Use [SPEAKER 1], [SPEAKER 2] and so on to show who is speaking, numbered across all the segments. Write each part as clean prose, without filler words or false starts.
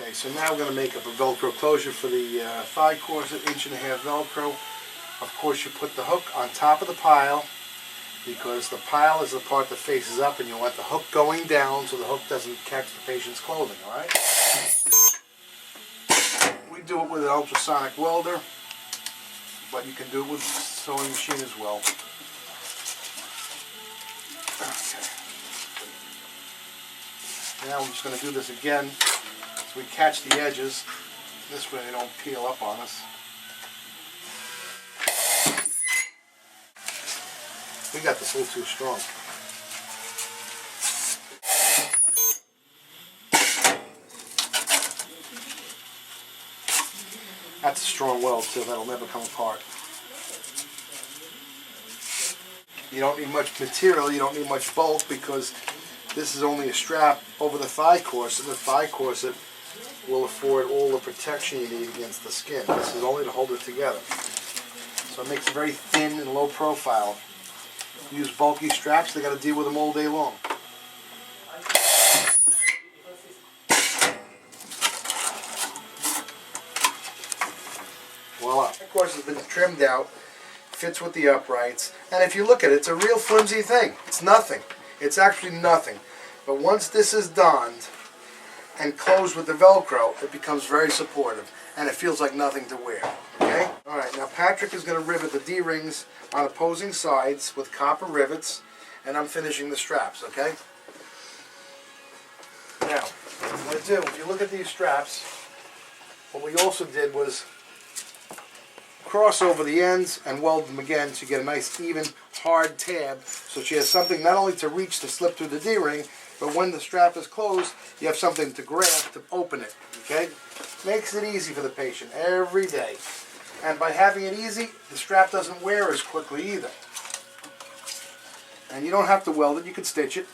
[SPEAKER 1] Okay, so now we're going to make up a Velcro closure for the thigh corset, 1.5" Velcro. Of course, you put the hook on top of the pile because the pile is the part that faces up, and you want the hook going down so the hook doesn't catch the patient's clothing, all right? We do it with an ultrasonic welder, but you can do it with a sewing machine as well. Okay. Now I'm just going to do this again so we catch the edges. This way they don't peel up on us. We got this a little too strong. That's a strong weld too, that'll never come apart. You don't need much material, you don't need much bulk because this is only a strap over the thigh corset. The thigh corset will afford all the protection you need against the skin. This is only to hold it together. So it makes it very thin and low profile. Use bulky straps, they got to deal with them all day long. Voila. Of course, it's been trimmed out, fits with the uprights, and if you look at it, it's a real flimsy thing. It's nothing. It's actually nothing. But once this is donned and closed with the Velcro, it becomes very supportive, and it feels like nothing to wear. Okay? Alright, now Patrick is going to rivet the D-rings on opposing sides with copper rivets, and I'm finishing the straps, okay? Now, what I'm going to do, if you look at these straps, what we also did was cross over the ends and weld them again so you get a nice even hard tab so she has something not only to reach to slip through the D-ring, but when the strap is closed you have something to grab to open it. Okay? Makes it easy for the patient every day. And by having it easy, the strap doesn't wear as quickly either. And you don't have to weld it, you can stitch it.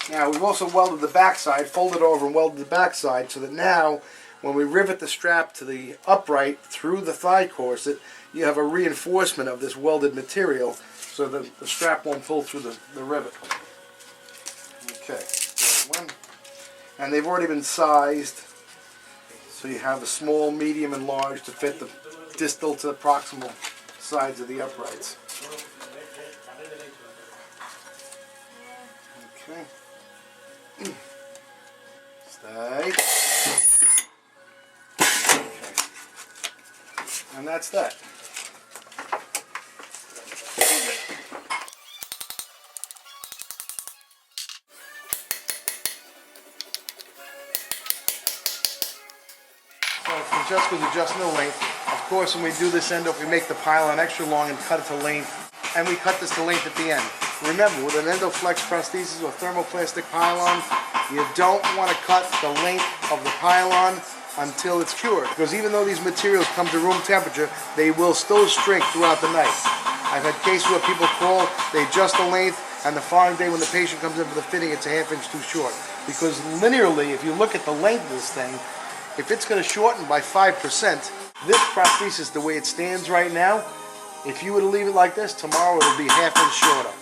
[SPEAKER 1] Now we've also welded the backside, folded over and welded the backside so that now when we rivet the strap to the upright through the thigh corset, you have a reinforcement of this welded material so that the strap won't pull through the rivet. Okay, there's one. And they've already been sized, so you have the small, medium, and large to fit the distal to the proximal sides of the uprights. Okay. Stay. Okay. And that's that. So Francesco's adjusting the length. Of course, when we do this end up, we make the pylon extra long and cut it to length, and we cut this to length at the end. Remember, with an EndoFlex prosthesis or thermoplastic pylon, you don't want to cut the length of the pylon until it's cured, because even though these materials come to room temperature, they will still shrink throughout the night. I've had cases where people call, they adjust the length, and the following day when the patient comes in for the fitting, it's a ½ inch too short. Because linearly, if you look at the length of this thing, if it's going to shorten by 5%, this prosthesis, the way it stands right now, if you were to leave it like this, tomorrow it'll be ½ inch shorter.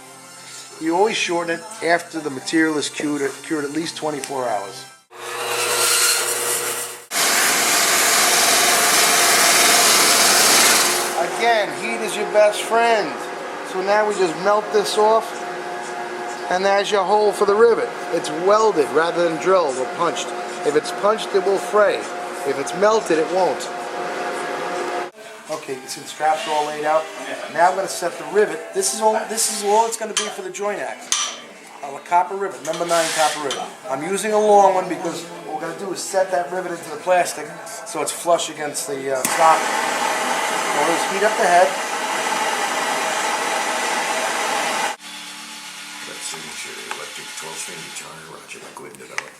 [SPEAKER 1] You always shorten it after the material is cured at least 24 hours. Again, heat is your best friend. So now we just melt this off, and there's your hole for the rivet. It's welded rather than drilled or punched. If it's punched, it will fray. If it's melted, it won't. Okay, you see the straps are all laid out. Now I'm going to set the rivet. This is all it's going to be for the joint axis. A copper rivet, number 9 copper rivet. I'm using a long one because what we're going to do is set that rivet into the plastic so it's flush against the socket. So we'll just heat up the head.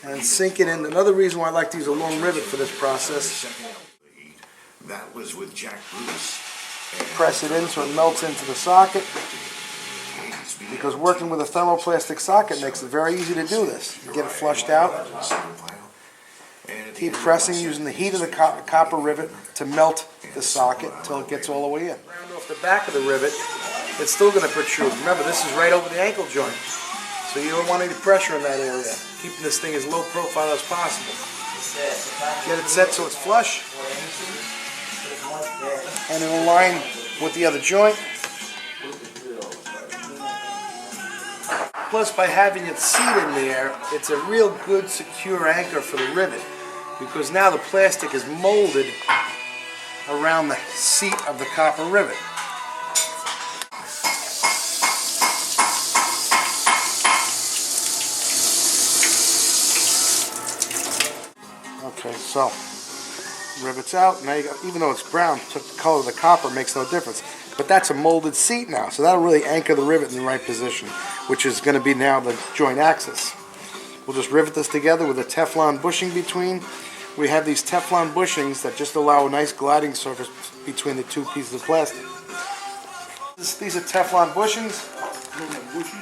[SPEAKER 1] And sink it in. Another reason why I like to use a long rivet for this process.
[SPEAKER 2] That was with Jack Bruce.
[SPEAKER 1] Press it in so it melts into the socket. Because working with a thermoplastic socket makes it very easy to do this. You get it flushed out. Keep pressing using the heat of the copper rivet to melt the socket until it gets all the way in. Round off the back of the rivet, it's still going to protrude. Remember, this is right over the ankle joint, so you don't want any pressure in that area. Keeping this thing as low profile as possible. Get it set so it's flush and in line with the other joint. Plus, by having it seated there, it's a real good secure anchor for the rivet, because now the plastic is molded around the seat of the copper rivet. Okay, so rivet's out. Now you got, even though it's brown, took the color of the copper, makes no difference. But that's a molded seat now, so that'll really anchor the rivet in the right position, which is going to be now the joint axis. We'll just rivet this together with a Teflon bushing between. We have these Teflon bushings that just allow a nice gliding surface between the two pieces of plastic. These are Teflon bushings,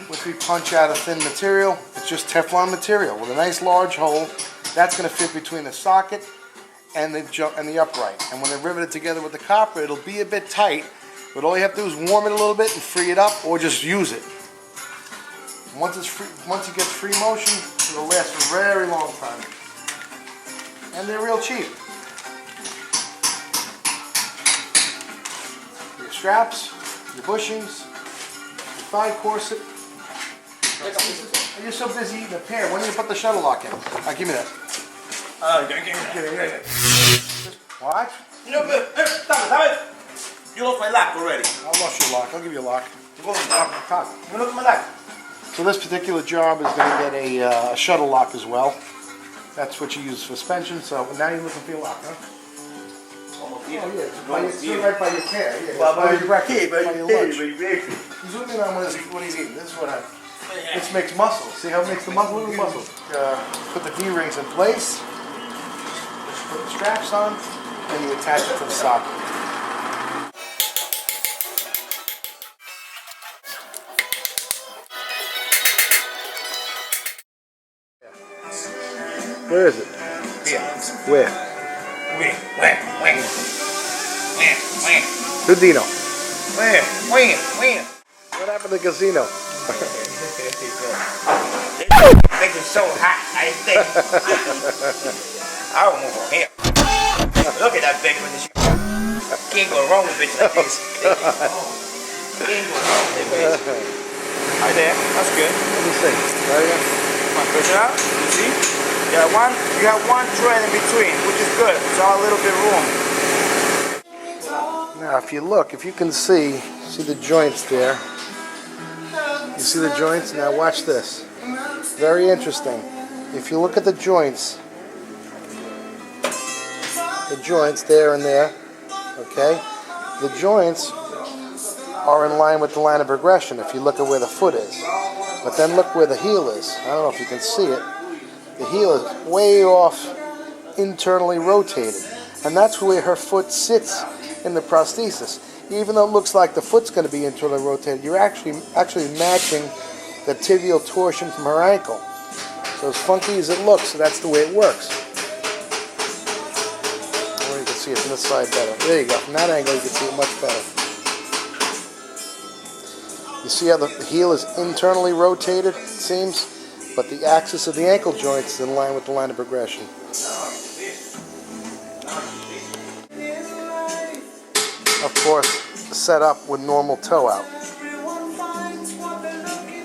[SPEAKER 1] which we punch out of thin material. It's just Teflon material with a nice large hole. That's going to fit between the socket and the upright. And when they're riveted together with the copper, it'll be a bit tight, but all you have to do is warm it a little bit and free it up, or just use it. Once it gets free motion, it'll last for a very long time. And they're real cheap. Your straps, your bushings, your thigh corset. You're so busy eating a pear. When do you put the shuttle lock in? Give me that. What?
[SPEAKER 3] You know, you lost my lock already.
[SPEAKER 1] I lost your lock. I'll give you a lock.
[SPEAKER 3] You lost my lock. You lost my lock.
[SPEAKER 1] So this particular job is going to get a shuttle lock as well. That's what you use for suspension. So now you're looking for your lock, huh? Oh yeah, it's right by your pear. Yeah, by your breakfast, by your lunch. Zoom in on what he's eating. This is what happens. This makes muscle. See how it makes the muscle? Look at the muscle. Put the D-rings in place. Just put the straps on, and you attach it to the socket. Where is it?
[SPEAKER 3] Here.
[SPEAKER 1] Where?
[SPEAKER 3] Where?
[SPEAKER 1] Dudino.
[SPEAKER 3] Where?
[SPEAKER 1] What happened to the casino?
[SPEAKER 3] Make it so hot, I think. I will move on here. Look at that bitch with this. Can't go wrong with a bitch like this. Can't go wrong with that bitch. Right there, that's good.
[SPEAKER 1] Let me see. Right here.
[SPEAKER 3] Come on, push it out. You see? You got one thread in between, which is good. It's all a little bit room.
[SPEAKER 1] Now, if you look, if you can see the joints there. You see the joints? Now watch this. Very interesting. If you look at the joints there and there, okay, the joints are in line with the line of progression if you look at where the foot is. But then look where the heel is. I don't know if you can see it. The heel is way off, internally rotated. And that's where her foot sits in the prosthesis. Even though it looks like the foot's going to be internally rotated, you're actually matching the tibial torsion from her ankle. So as funky as it looks, that's the way it works. Or you can see it from this side better. There you go. From that angle, you can see it much better. You see how the heel is internally rotated, it seems, but the axis of the ankle joint is in line with the line of progression. Of course, set up with normal toe out.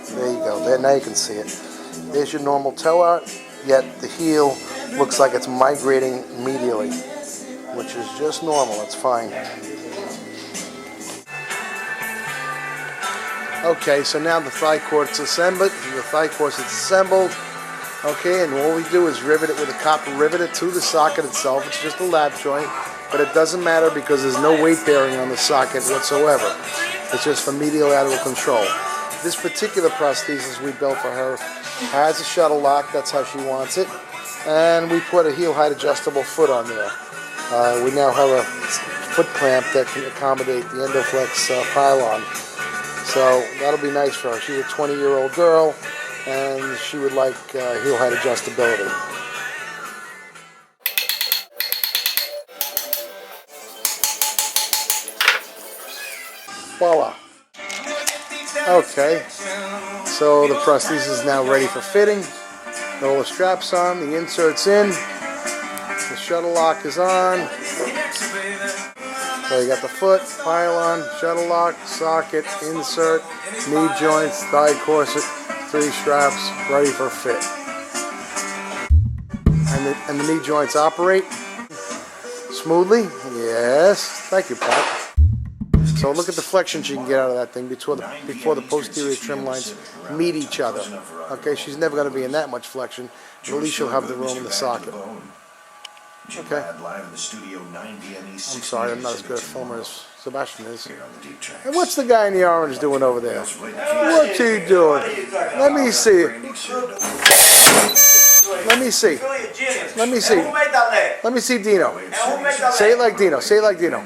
[SPEAKER 1] There you go. There, now you can see it. There's your normal toe out, yet the heel looks like it's migrating medially, which is just normal. It's fine. Okay, so now the thigh cord's assembled. Okay, and all we do is rivet it with a copper riveter to the socket itself. It's just a lap joint. But it doesn't matter because there's no weight bearing on the socket whatsoever. It's just for medial lateral control. This particular prosthesis we built for her has a shuttle lock. That's how she wants it. And we put a heel height adjustable foot on there. We now have a foot clamp that can accommodate the Endoflex Pylon. So that'll be nice for her. She's a 20-year-old girl and she would like heel height adjustability. Voila. Okay, so the prosthesis is now ready for fitting. All the straps on, the insert's in, the shuttle lock is on. So you got the foot, pylon, shuttle lock, socket, insert, knee joints, thigh corset, 3 straps, ready for fit. And the knee joints operate smoothly. Yes, thank you, Pat. So look at the flexion she can get out of that thing before the posterior trim lines meet each other. Okay, she's never going to be in that much flexion, but at least she'll have the room in the socket. Okay. I'm sorry, I'm not as good a filmer as Sebastian is. And what's the guy in the orange doing over there? What's he doing? Let me see. Let me see. Let me see. Let me see Dino. Say it like Dino. Say it like Dino.